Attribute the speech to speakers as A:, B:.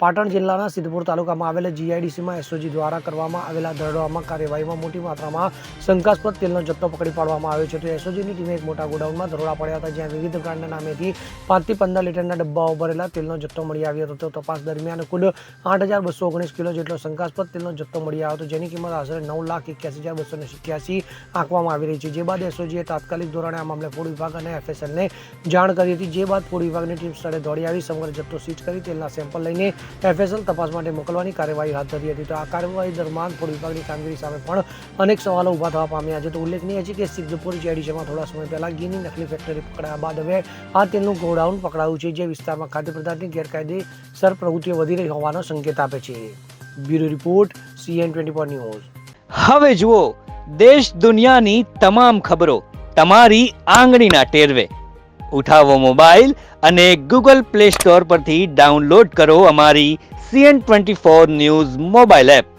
A: પાટણ જિલ્લાના સિદ્ધપુર તાલુકામાં આવેલા જીઆઈડીસીમાં એસઓજી દ્વારા કરવામાં આવેલા દરોડામાં કાર્યવાહીમાં મોટી માત્રામાં શંકાસ્પદ તેલનો જથ્થો પકડી પાડવામાં આવ્યો છે. તો એસઓજીની ટીમે એક મોટા ગોડાઉનમાં દરોડા પાડ્યા હતા, જ્યાં વિવિધ બ્રાન્ડના નામેથી 5 થી 15 લીટરના ડબ્બાઓ ભરેલા તેલનો જથ્થો મળી આવ્યો હતો. તો તપાસ દરમિયાન કુલ 8,219 કિલો જેટલો શંકાસ્પદ તેલનો જથ્થો મળી આવ્યો હતો, જેની કિંમત આશરે 9,81,287 આંકવામાં આવી રહી છે. જે બાદ એસઓજીએ તાત્કાલિક ધોરણે આ મામલે ફૂડ વિભાગ અને એફએસએલને જાણ કરી હતી. જે બાદ ફૂડ વિભાગની ટીમ સ્થળે દોડી આવી સમગ્ર જથ્થો સીઝ કરી તેલના સેમ્પલ લઈને એફએસએલ તપાસ માટે મોકલવાની કાર્યવાહી હાથ ધરી હતી. તો આ કાર્યવાહી દરમિયાન ફૂડ વિભાગની કામગીરી સામે પણ અનેક સવાલો ઊભા થવા પામ્યા છે. તો ઉલ્લેખનીય છે કે સિદ્ધપુર જીઆઈડીસીમાં થોડા સમય પહેલા ઘીની નકલી ફેક્ટરી પકડાયા બાદ હવે આ તેલનું ગોડાઉન પકડાયું છે, જે વિસ્તારમાં ખાદ્ય પદાર્થની ગેરકાયદેસર પ્રવૃત્તિઓ વધી રહી હોવાનો સંકેત આપે છે. Bureau report CN24 news.
B: હવે જુઓ દેશ દુનિયાની તમામ ખબરો તમારી આંગળીના ટેરવે. ઉઠાવો મોબાઈલ અને ગૂગલ પ્લે સ્ટોર પરથી ડાઉનલોડ કરો અમારી CN24 ન્યૂઝ મોબાઈલ એપ.